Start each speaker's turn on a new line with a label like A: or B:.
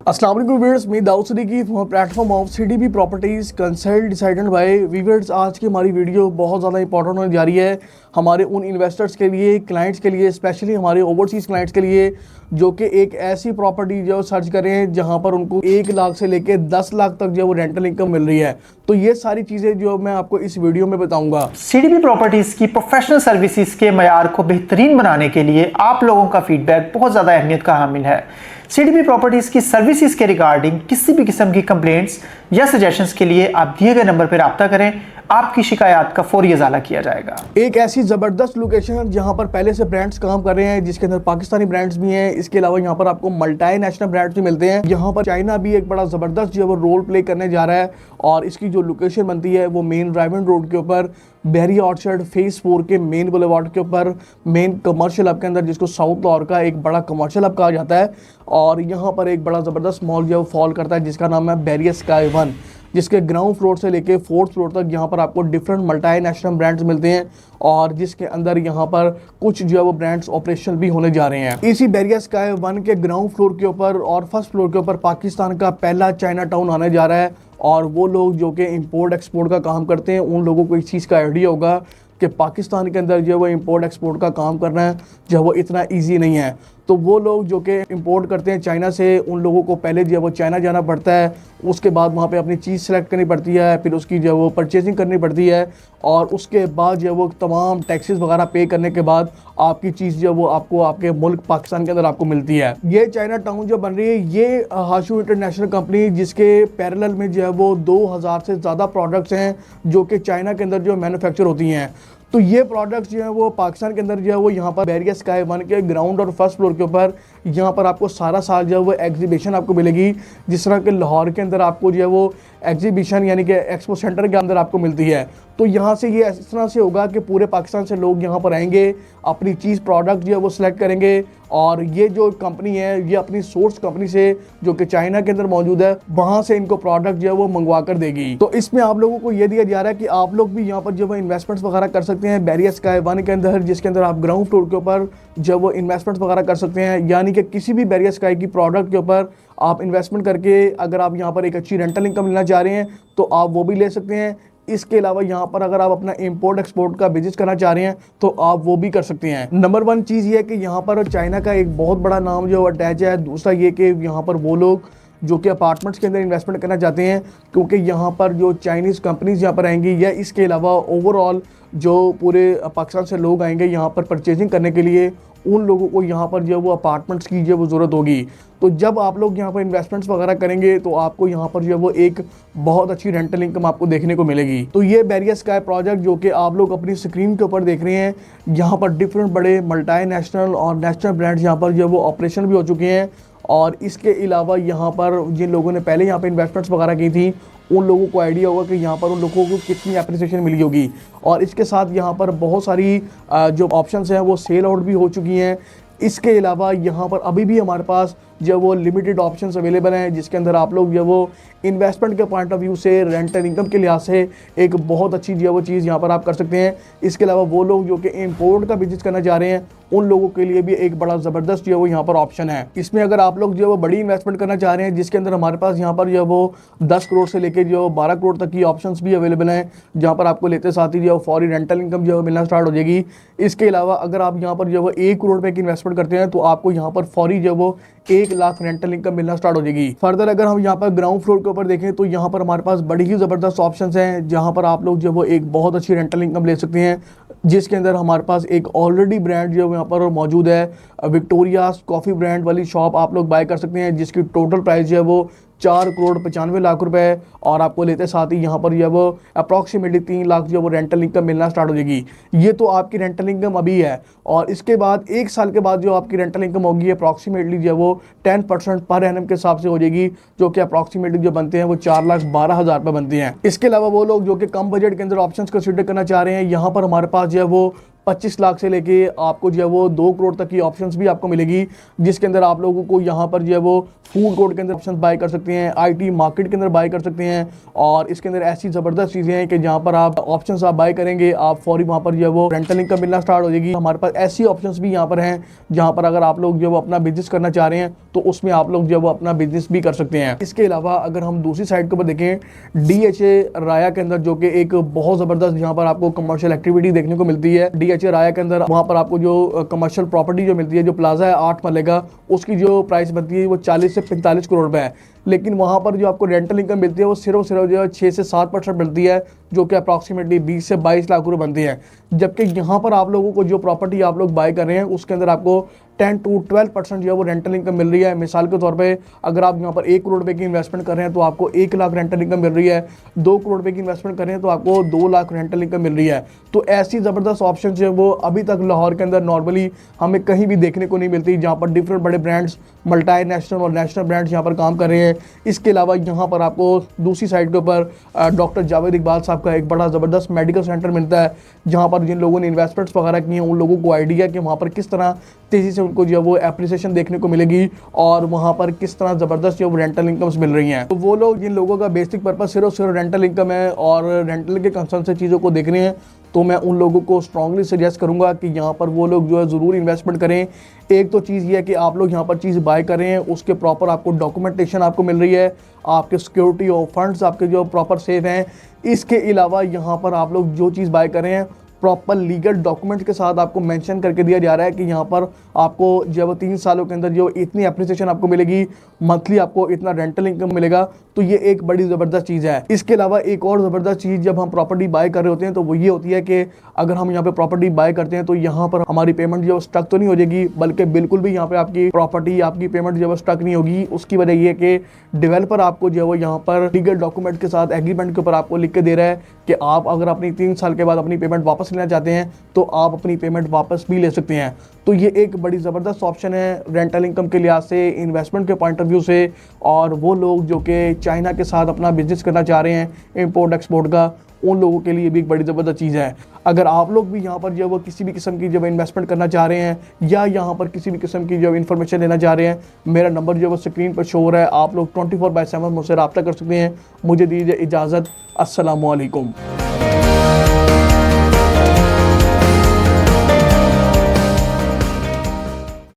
A: अस्सलाम वालेकुम व्यूअर्स, मैं Dawood Siddiqui from platform of CDB properties consult decided by viewers. आज की हमारी वीडियो बहुत ज़्यादा इंपॉर्टेंट होने जा रही है हमारे उन इन्वेस्टर्स के लिए, क्लाइंट्स के लिए, स्पेशली हमारे ओवरसीज़ क्लाइंट्स के लिए जो कि एक ऐसी प्रॉपर्टी जो सर्च करें जहां पर उनको 1 लाख से लेकर 10 लाख तक जो वो रेंटल इनकम मिल रही है। तो ये सारी चीज़ें जो मैं आपको इस वीडियो में बताऊंगा।
B: सीडीबी प्रॉपर्टीज की प्रोफेशनल सर्विसेज के मयार को बेहतरीन बनाने के लिए आप लोगों का फीडबैक बहुत ज़्यादा अहमियत का हामिल है। सीडीबी प्रॉपर्टीज की सर्विसेज के रिगार्डिंग किसी भी किस्म की कंप्लेंट्स या सजेशंस के लिए आप दिए गए नंबर पर रब्ता करें, आपकी शिकायत का फौरी इजाला किया जाएगा।
A: एक ऐसी ज़बरदस्त लोकेशन जहां पर पहले से ब्रांड्स काम कर रहे हैं, जिसके अंदर पाकिस्तानी ब्रांड्स भी हैं। इसके अलावा यहां पर आपको मल्टी नेशनल ब्रांड्स भी मिलते हैं। यहां पर चाइना भी एक बड़ा ज़बरदस्त जो वो रोल प्ले करने जा रहा है और इसकी जो लोकेशन बनती है वो मेन ड्राइविंग रोड के ऊपर बहरिया ऑर्चर्ड फेज 4 के मेन बुलेवार्ड के ऊपर मेन कमर्शियल हब के अंदर, जिसको साउथ लाहौर का एक बड़ा कमर्शियल हब कहा जाता है। और यहाँ पर एक बड़ा ज़बरदस्त मॉल जो फॉल करता है जिसका नाम है बहरिया स्काई वन, जिसके ग्राउंड फ्लोर से लेके 4th फ्लोर तक यहाँ पर आपको डिफरेंट मल्टी नेशनल ब्रांड्स मिलते हैं और जिसके अंदर यहाँ पर कुछ जो है वो ब्रांड्स ऑपरेशनल भी होने जा रहे हैं। इसी बहरिया स्काई वन के ग्राउंड फ्लोर के ऊपर और फर्स्ट फ्लोर के ऊपर पाकिस्तान का पहला चाइना टाउन आने जा रहा है। और वो लोग जो कि इंपोर्ट एक्सपोर्ट का काम करते हैं, उन लोगों को इस चीज़ का आइडिया होगा कि पाकिस्तान के अंदर जो है वो इंपोर्ट एक्सपोर्ट का काम करना है जो है वो इतना ईजी नहीं है। तो वो लोग जो कि इंपोर्ट करते हैं चाइना से, उन लोगों को पहले जो है वो चाइना जाना पड़ता है, उसके बाद वहाँ पे अपनी चीज़ सेलेक्ट करनी पड़ती है, फिर उसकी जो है वो परचेजिंग करनी पड़ती है और उसके बाद जो है वो तमाम टैक्सेस वगैरह पे करने के बाद आपकी चीज़ जो है वो आपको आपके मुल्क पाकिस्तान के अंदर आपको मिलती है। ये चाइना टाउन जो बन रही है ये हाशू इंटरनेशनल कंपनी, जिसके पैरेलल में जो है वो 2000 से ज़्यादा प्रोडक्ट्स हैं जो कि चाइना के अंदर जो मैन्युफैक्चर होती हैं। तो ये प्रोडक्ट्स जो है वो पाकिस्तान के अंदर जो है वो यहाँ पर बहरिया स्काई वन के ग्राउंड और फर्स्ट फ्लोर के ऊपर यहाँ पर आपको सारा साल जो है वो एग्जीबिशन आपको मिलेगी। जिस तरह के लाहौर के अंदर आपको जो है वो एग्जीबिशन यानी कि एक्सपो सेंटर के अंदर आपको मिलती है, तो यहाँ से ये इस तरह से होगा कि पूरे पाकिस्तान से लोग यहाँ पर आएंगे, अपनी चीज़ प्रोडक्ट जो है वो सिलेक्ट करेंगे और ये जो कंपनी है ये अपनी सोर्स कंपनी से जो कि चाइना के अंदर मौजूद है वहाँ से इनको प्रोडक्ट जो है वो मंगवा कर देगी। तो इसमें आप लोगों को ये दिया जा रहा है कि आप लोग भी यहाँ पर जो है इन्वेस्टमेंट्स वगैरह कर सकते हैं बहरिया स्काई वन के अंदर, जिसके अंदर आप ग्राउंड फ्लोर के ऊपर जो वो इन्वेस्टमेंट्स वगैरह कर सकते हैं। यानी कि किसी भी बहरिया स्काई की प्रोडक्ट के ऊपर आप इन्वेस्टमेंट करके अगर आप यहाँ पर एक अच्छी रेंटल इनकम लेना चाह रहे हैं तो आप वो भी ले सकते हैं। इसके अलावा यहाँ पर अगर आप अपना इंपोर्ट एक्सपोर्ट का बिजनेस करना चाह रहे हैं तो आप वो भी कर सकते हैं। नंबर 1 चीज़ ये है कि यहाँ पर चाइना का एक बहुत बड़ा नाम जो अटैच है। दूसरा ये कि यहाँ पर वो लोग जो कि अपार्टमेंट्स के अंदर इन्वेस्टमेंट करना चाहते हैं, क्योंकि यहाँ पर जो चाइनीज़ कंपनीज यहाँ पर आएंगी या इसके अलावा ओवरऑल जो पूरे पाकिस्तान से लोग आएंगे यहाँ पर परचेजिंग करने के लिए, उन लोगों को यहाँ पर जो वो अपार्टमेंट्स की जो वो ज़रूरत होगी। तो जब आप लोग यहाँ पर इन्वेस्टमेंट्स वगैरह करेंगे तो आपको यहाँ पर जो है वो एक बहुत अच्छी रेंटल इनकम आपको देखने को मिलेगी। तो ये बहरिया स्काई प्रोजेक्ट जो कि आप लोग अपनी स्क्रीन के ऊपर देख रहे हैं, यहाँ पर डिफरेंट बड़े मल्टी नेशनल और नेशनल ब्रांड्स यहाँ पर जो वो ऑपरेशन भी हो चुके हैं। और इसके अलावा यहाँ पर जिन लोगों ने पहले यहाँ पर इन्वेस्टमेंट्स वगैरह की थी उन लोगों को आइडिया होगा कि यहाँ पर उन लोगों को कितनी एप्रिसिएशन मिली होगी। और इसके साथ यहाँ पर बहुत सारी जो ऑप्शंस हैं वो सेल आउट भी हो चुकी हैं। इसके अलावा यहाँ पर अभी भी हमारे पास जो वो लिमिटेड ऑप्शंस अवेलेबल हैं, जिसके अंदर आप लोग जो वो इन्वेस्टमेंट के पॉइंट ऑफ व्यू से, रेंटल इनकम के लिहाज से एक बहुत अच्छी जो वो चीज़ यहाँ पर आप कर सकते हैं। इसके अलावा वो लोग जो कि इंपोर्ट का बिजनेस करना चाह रहे हैं उन लोगों के लिए भी एक बड़ा ज़बरदस्त जो है वो यहाँ पर ऑप्शन है। इसमें अगर आप लोग जो है वो बड़ी इन्वेस्टमेंट करना चाह रहे हैं, जिसके अंदर हमारे पास यहाँ पर जो है वो 10 करोड़ से लेकर जो 12 करोड़ तक की ऑप्शंस भी अवेलेबल हैं, जहाँ पर आपको लेते साथ ही जो फौरी रेंटल इनकम जो है मिलना स्टार्ट हो जाएगी। इसके अलावा अगर आप यहाँ पर जो है वो 1 करोड़ रुपये की इन्वेस्टमेंट करते हैं तो आपको यहाँ पर फौरी जो है वो 1 लाख रेंटल इनकम मिलना स्टार्ट हो जाएगी। फर्दर अगर हम यहाँ पर ग्राउंड फ्लोर के ऊपर देखें तो यहाँ पर हमारे पास बड़ी ही ज़बरदस्त ऑप्शंस हैं, जहाँ पर आप लोग जो वो एक बहुत अच्छी रेंटल इनकम ले सकते हैं, जिसके अंदर हमारे पास एक ऑलरेडी ब्रांड जो यहाँ पर मौजूद है। विक्टोरियाज कॉफ़ी ब्रांड वाली शॉप आप लोग बाय कर सकते हैं, जिसकी टोटल प्राइस जो है वो 4 करोड़ 95 लाख रुपए और आपको लेते साथ ही यहाँ पर जो है वो अप्रॉक्सीमेटली 3 लाख जो वो रेंटल इनकम मिलना स्टार्ट हो जाएगी। ये तो आपकी रेंटल इनकम अभी है और इसके बाद 1 साल के बाद जो आपकी रेंटल इनकम होगी अप्रॉक्सीमेटली जो है वो 10% पर एनम के हिसाब से हो जाएगी, जो कि अप्रॉक्सीमेटली जो बनते हैं वो 4,12,000 रुपये बनते हैं। इसके अलावा वो लोग जो कि कम बजट के अंदर ऑप्शंस कंसिडर करना चाह रहे हैं, यहाँ पर हमारे पास जो है वो 25 लाख से लेके आपको जो है वो 2 करोड़ तक की ऑप्शंस भी आपको मिलेगी, जिसके अंदर आप लोगों को यहाँ पर जो है वो फूड कोर्ट के अंदर ऑप्शन बाय कर सकते हैं, IT मार्केट के अंदर बाय कर सकते हैं। और इसके अंदर ऐसी ज़बरदस्त चीज़ें हैं कि जहाँ पर आप ऑप्शंस आप बाय करेंगे, आप फौरी वहाँ पर जो है वो रेंटल इनकम मिलना स्टार्ट हो जाएगी। हमारे पास ऐसी ऑप्शंस भी यहाँ पर हैं जहाँ पर अगर आप लोग जो है वो अपना बिजनेस करना चाह रहे हैं तो उसमें आप लोग जो है वो अपना बिजनेस भी कर सकते हैं। इसके अलावा अगर हम दूसरी साइड के ऊपर देखें, DHA राया के अंदर, जो कि एक बहुत ज़बरदस्त यहाँ पर आपको कमर्शियल एक्टिविटी देखने को मिलती है। DHA राया के अंदर वहाँ पर आपको जो कमर्शियल प्रॉपर्टी जो मिलती है, जो प्लाजा है 8 मरले का, उसकी जो प्राइस बनती है वो 40 से 45 करोड़ रुपए है। लेकिन वहाँ पर जो आपको रेंटल इनकम मिलती है वो सिर्फ जो है 6 से 7% मिलती है, जो कि अप्रॉक्सीमेटली 20 से 22 लाख रुपए बनती है। जबकि यहाँ पर आप लोगों को जो प्रॉपर्टी आप लोग बाय कर रहे हैं उसके अंदर आपको 10 to 12% जो है वो रेंटल इनकम मिल रही है। मिसाल के तौर पे अगर आप यहाँ पर 1 करोड़ रुपए की इन्वेस्टमेंट कर रहे हैं तो आपको 1 लाख रेंटल इनकम मिल रही है, 2 करोड़ रुपए की इन्वेस्टमेंट कर रहे हैं तो आपको 2 लाख रेंटल इनकम मिल रही है। तो ऐसी ज़बरदस्त ऑप्शन जो है वो अभी तक लाहौर के अंदर नॉर्मली हमें कहीं भी देखने को नहीं मिलती, जहाँ पर डिफरेंट बड़े ब्रांड्स, मल्टीनेशनल और नेशनल ब्रांड्स यहाँ पर काम कर रहे हैं। इसके अलावा यहाँ पर आपको दूसरी साइड के ऊपर डॉक्टर जावेद इकबाल साहब का एक बड़ा ज़बरदस्त मेडिकल सेंटर मिलता है, जहाँ पर जिन लोगों ने इन्वेस्टमेंट्स वगैरह किए हैं उन लोगों को आइडिया कि वहाँ पर किस तरह तेज़ी से उनको जो है वो एप्रिसिएशन देखने को मिलेगी और वहाँ पर किस तरह ज़बरदस्त जो रेंटल इनकम्स मिल रही हैं। तो वो लोग, जिन लोगों का बेसिक पर्पस सिर्फ रेंटल इनकम है और रेंटल के कंसर्न से चीज़ों को देख रहे हैं, तो मैं उन लोगों को स्ट्रांगली सजेस्ट करूंगा कि यहाँ पर वो लोग जो है ज़रूर इन्वेस्टमेंट करें। एक तो चीज़ ये है कि आप लोग यहाँ पर चीज़ बाय करें, उसके प्रॉपर आपको डॉक्यूमेंटेशन आपको मिल रही है, आपके सिक्योरिटी और फंड्स आपके जो प्रॉपर सेफ हैं। इसके अलावा यहाँ पर आप लोग जो चीज़ बाय कर रहे हैं प्रॉपर लीगल डॉक्यूमेंट के साथ आपको मेंशन करके दिया जा रहा है कि यहाँ पर आपको जो 3 सालों के अंदर जो इतनी एप्रिसिएशन आपको मिलेगी, मंथली आपको इतना रेंटल इनकम मिलेगा। तो ये एक बड़ी ज़बरदस्त चीज़ है। इसके अलावा एक और ज़बरदस्त चीज़ जब हम प्रॉपर्टी बाय कर रहे होते हैं तो वो ये होती है कि अगर हम यहाँ पे प्रॉपर्टी बाय करते हैं तो यहाँ पर हमारी पेमेंट जो स्टक तो नहीं हो जाएगी, बल्कि बिल्कुल भी यहाँ पे आपकी प्रॉपर्टी, आपकी पेमेंट जो है स्टक नहीं होगी। उसकी वजह ये है कि डेवलपर आपको जो है वो यहाँ पर लीगल डॉक्यूमेंट के साथ एग्रीमेंट के ऊपर आपको लिख के दे रहा है कि आप अगर अपनी 3 साल के बाद अपनी पेमेंट वापस लेना चाहते हैं तो आप अपनी पेमेंट वापस भी ले सकते हैं। तो ये एक बड़ी ज़बरदस्त ऑप्शन है रेंटल इनकम के लिहाज से, इन्वेस्टमेंट के पॉइंट ऑफ व्यू से। और वो लोग जो कि चाइना के साथ अपना बिजनेस करना चाह रहे हैं इंपोर्ट एक्सपोर्ट का, उन लोगों के लिए भी एक बड़ी ज़बरदस्त चीज़ है। अगर आप लोग भी यहाँ पर जो वो किसी भी किस्म की जब इन्वेस्टमेंट करना चाह रहे हैं या यहाँ पर किसी भी किस्म की जो इन्फॉर्मेशन लेना चाह रहे हैं, मेरा नंबर जो वो स्क्रीन पर शो हो रहा है, आप लोग 24/7 मुझसे रब्ता कर सकते हैं। मुझे दीजिए इजाज़त। अस्सलामु अलैकुम।